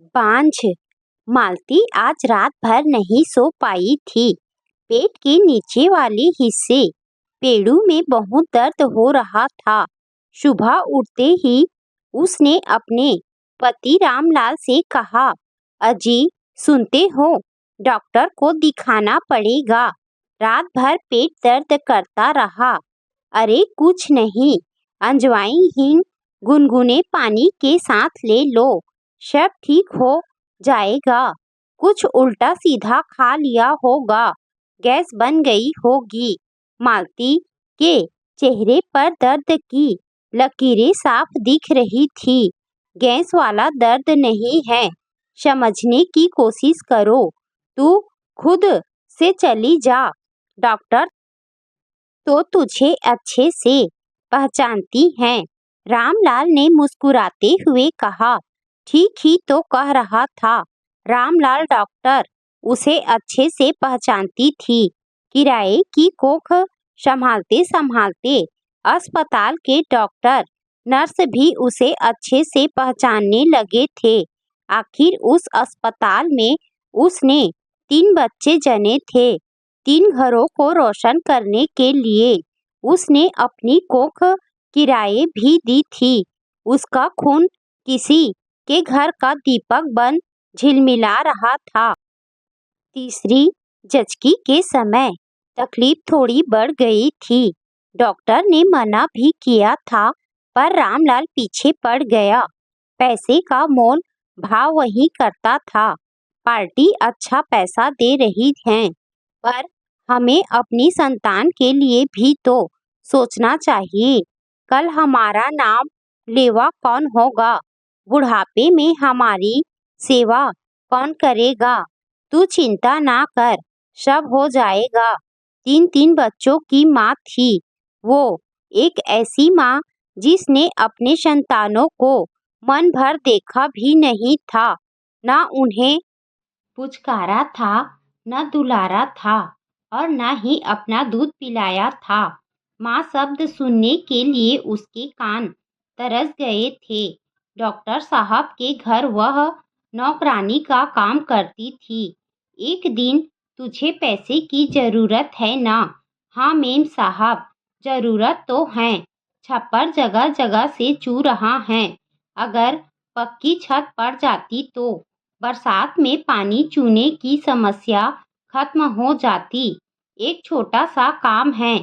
बांझ मालती आज रात भर नहीं सो पाई थी। पेट के नीचे वाले हिस्से पेड़ों में बहुत दर्द हो रहा था। सुबह उठते ही उसने अपने पति रामलाल से कहा, अजी सुनते हो, डॉक्टर को दिखाना पड़ेगा। रात भर पेट दर्द करता रहा। अरे कुछ नहीं, अजवाइन हींग गुनगुने पानी के साथ ले लो, सब ठीक हो जाएगा। कुछ उल्टा सीधा खा लिया होगा, गैस बन गई होगी। मालती के चेहरे पर दर्द की लकीरें साफ दिख रही थी। गैस वाला दर्द नहीं है, समझने की कोशिश करो। तू खुद से चली जा, डॉक्टर तो तुझे अच्छे से पहचानती हैं। रामलाल ने मुस्कुराते हुए कहा, ठीक ही तो कह रहा था। रामलाल डॉक्टर उसे अच्छे से पहचानती थी। किराए की कोख संभालते संभालते अस्पताल के डॉक्टर नर्स भी उसे अच्छे से पहचानने लगे थे। आखिर उस अस्पताल में उसने 3 बच्चे जने थे। 3 घरों को रोशन करने के लिए उसने अपनी कोख किराए भी दी थी। उसका खून किसी के घर का दीपक बन झिलमिला रहा था। तीसरी झटके के समय तकलीफ थोड़ी बढ़ गई थी। डॉक्टर ने मना भी किया था, पर रामलाल पीछे पड़ गया। पैसे का मोल भाव वही करता था। पार्टी अच्छा पैसा दे रही है, पर हमें अपनी संतान के लिए भी तो सोचना चाहिए। कल हमारा नाम लेवा कौन होगा? बुढ़ापे में हमारी सेवा कौन करेगा? तू चिंता ना कर, सब हो जाएगा। 3 बच्चों की माँ थी वो, एक ऐसी माँ जिसने अपने संतानों को मन भर देखा भी नहीं था, न उन्हें पुचकारा था, न दुलारा था, और न ही अपना दूध पिलाया था। माँ शब्द सुनने के लिए उसके कान तरस गए थे। डॉक्टर साहब के घर वह नौकरानी का काम करती थी। एक दिन, तुझे पैसे की जरूरत है ना? हाँ मेम साहब, जरूरत तो है। छप्पर जगह जगह से चू रहा है। अगर पक्की छत पड़ जाती तो बरसात में पानी चूने की समस्या खत्म हो जाती। एक छोटा सा काम है,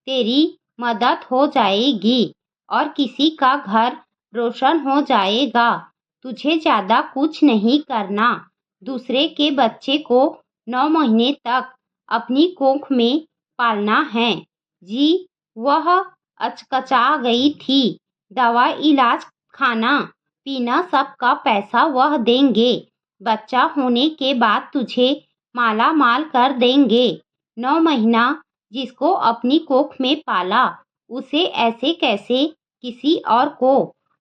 तेरी मदद हो जाएगी और किसी का घर रोशन हो जाएगा। तुझे ज्यादा कुछ नहीं करना। दूसरे के बच्चे को 9 महीने तक अपनी कोख में पालना है। जी, वह अचकचा गई थी। दवा, इलाज, खाना पीना सबका पैसा वह देंगे। बच्चा होने के बाद तुझे माला माल कर देंगे। 9 महीना जिसको अपनी कोख में पाला, उसे ऐसे कैसे किसी और को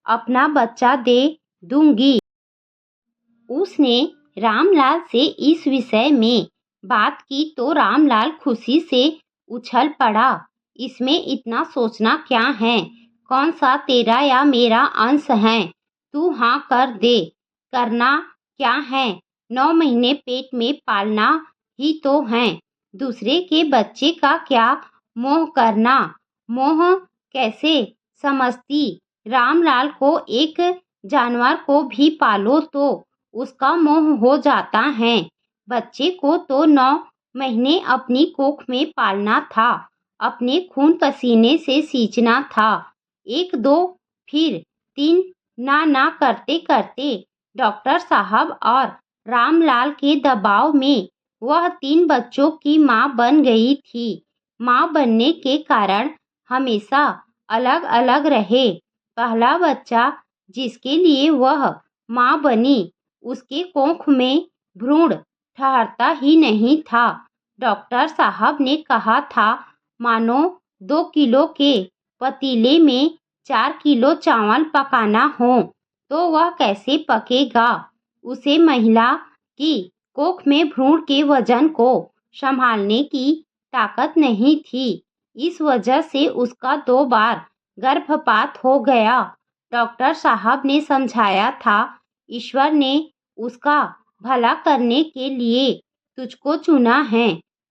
अपना बच्चा दे दूंगी। उसने रामलाल से इस विषय में बात की तो रामलाल खुशी से उछल पड़ा। इसमें इतना सोचना क्या है? कौन सा तेरा या मेरा अंश है? तू हाँ कर दे। करना क्या है? 9 महीने पेट में पालना ही तो है। दूसरे के बच्चे का क्या मोह करना? मोह कैसे समझती? रामलाल को एक जानवर को भी पालो तो उसका मोह हो जाता है। बच्चे को तो 9 महीने अपनी कोख में पालना था, अपने खून पसीने से सींचना था। 1 2 फिर 3 ना करते करते डॉक्टर साहब और रामलाल के दबाव में वह 3 बच्चों की माँ बन गई थी। माँ बनने के कारण हमेशा अलग अलग रहे। पहला बच्चा जिसके लिए वह माँ बनी, उसके कोख में भ्रूण ठहरता ही नहीं था। डॉक्टर साहब ने कहा था, मानो 2 किलो के पतीले में 4 किलो चावल पकाना हो तो वह कैसे पकेगा? उसे महिला की कोख में भ्रूण के वजन को संभालने की ताकत नहीं थी। इस वजह से उसका 2 बार गर्भपात हो गया। डॉक्टर साहब ने समझाया था, ईश्वर ने उसका भला करने के लिए तुझको चुना है।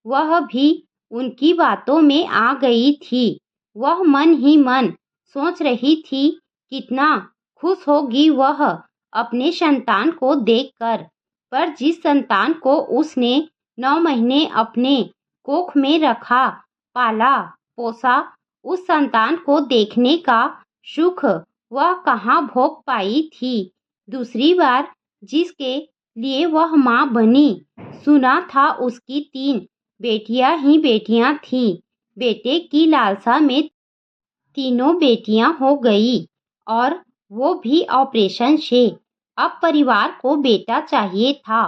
वह भी उनकी बातों में आ गई थी। वह मन ही मन सोच रही थी कितना खुश होगी वह अपने संतान को देखकर। पर जिस संतान को उसने 9 महीने अपने कोख में रखा, पाला पोसा, उस संतान को देखने का सुख वह कहाँ भोग पाई थी। दूसरी बार जिसके लिए वह माँ बनी, सुना था उसकी 3 बेटियां ही बेटियां थीं। बेटे की लालसा में तीनों बेटियां हो गई और वो भी ऑपरेशन से। अब परिवार को बेटा चाहिए था।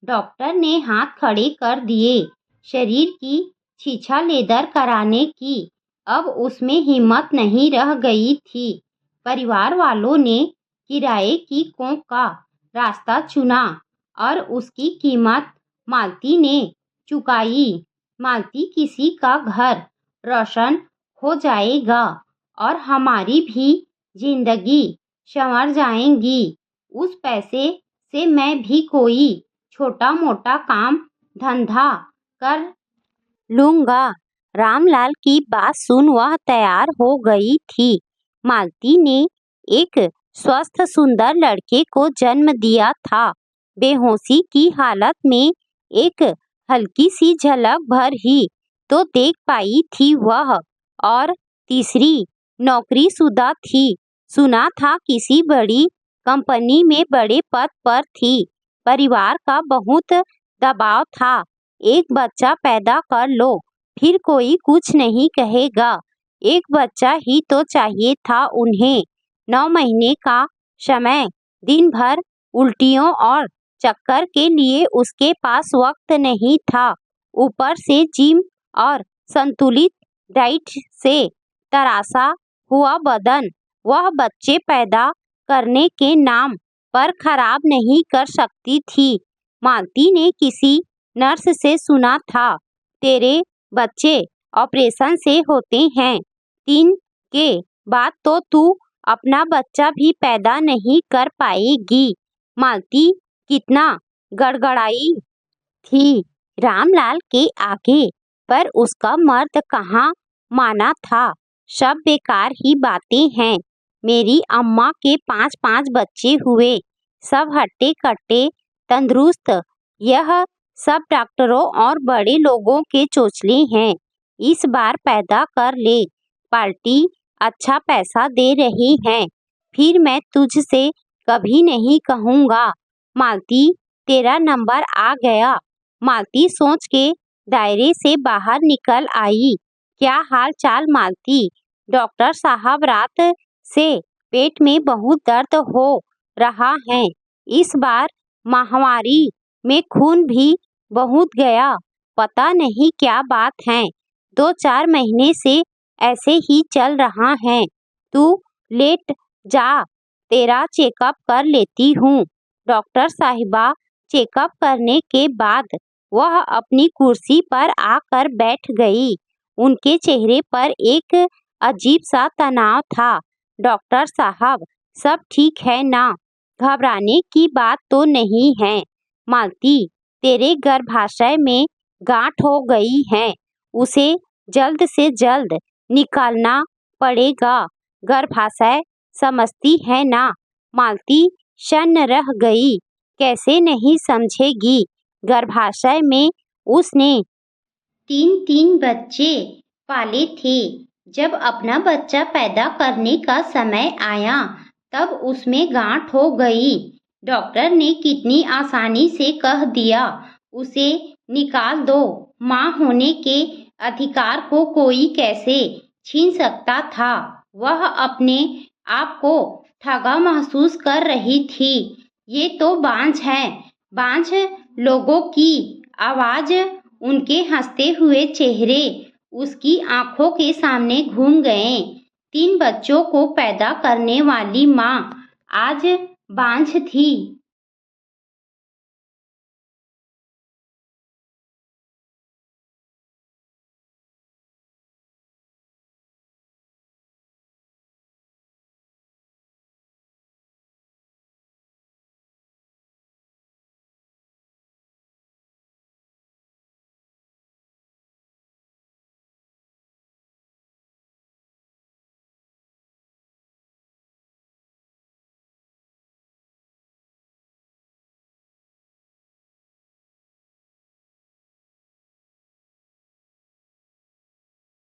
डॉक्टर ने हाथ खड़े कर दिए शरीर की छीछा-लेदर कराने की। अब उसमें हिम्मत नहीं रह गई थी। परिवार वालों ने किराए की कोख का रास्ता चुना और उसकी कीमत मालती ने चुकाई। मालती किसी का घर रोशन हो जाएगा और हमारी भी जिंदगी संवर जाएगी। उस पैसे से मैं भी कोई छोटा मोटा काम धंधा कर लूंगा। रामलाल की बात सुन वह तैयार हो गई थी। मालती ने एक स्वस्थ सुंदर लड़के को जन्म दिया था। बेहोशी की हालत में एक हल्की सी झलक भर ही तो देख पाई थी वह, और तीसरी नौकरीशुदा थी। सुना था किसी बड़ी कंपनी में बड़े पद पर थी। परिवार का बहुत दबाव था। एक बच्चा पैदा कर लो, फिर कोई कुछ नहीं कहेगा। एक बच्चा ही तो चाहिए था उन्हें। 9 महीने का समय, दिन भर उल्टियों और चक्कर के लिए उसके पास वक्त नहीं था। ऊपर से जिम और संतुलित डाइट से तरासा हुआ बदन वह बच्चे पैदा करने के नाम पर खराब नहीं कर सकती थी। मालती ने किसी नर्स से सुना था, तेरे बच्चे ऑपरेशन से होते हैं। 3 के बाद तो तू अपना बच्चा भी पैदा नहीं कर पाएगी। मालती कितना गड़गड़ाई थी रामलाल के आगे, पर उसका मर्द कहाँ माना था। सब बेकार ही बातें हैं। मेरी अम्मा के 5-5 बच्चे हुए, सब हट्टे कट्टे तंदुरुस्त। यह सब डॉक्टरों और बड़े लोगों के चोचले हैं। इस बार पैदा कर ले, पार्टी अच्छा पैसा दे रही है। फिर मैं तुझसे कभी नहीं कहूँगा। मालती, तेरा नंबर आ गया। मालती सोच के दायरे से बाहर निकल आई। क्या हाल चाल मालती? डॉक्टर साहब, रात से पेट में बहुत दर्द हो रहा है। इस बार माहवारी में खून भी बहुत गया। पता नहीं क्या बात है। 2-4 महीने से ऐसे ही चल रहा है। तू लेट जा, तेरा चेकअप कर लेती हूँ। डॉक्टर साहिबा चेकअप करने के बाद वह अपनी कुर्सी पर आकर बैठ गई। उनके चेहरे पर एक अजीब सा तनाव था। डॉक्टर साहब, सब ठीक है ना? घबराने की बात तो नहीं है। मालती, तेरे गर्भाशय में गांठ हो गई है। उसे जल्द से जल्द निकालना पड़ेगा। गर्भाशय समझती है ना? मालती शन्न रह गई। कैसे नहीं समझेगी? गर्भाशय में उसने 3-3 बच्चे पाले थे। जब अपना बच्चा पैदा करने का समय आया, तब उसमें गांठ हो गई। डॉक्टर ने कितनी आसानी से कह दिया, उसे निकाल दो। माँ होने के अधिकार को कोई कैसे छीन सकता था? वह अपने आप को ठगा महसूस कर रही थी। ये तो बांझ है। बांझ लोगों की आवाज, उनके हंसते हुए चेहरे उसकी आंखों के सामने घूम गए। 3 बच्चों को पैदा करने वाली माँ आज बांझ थी।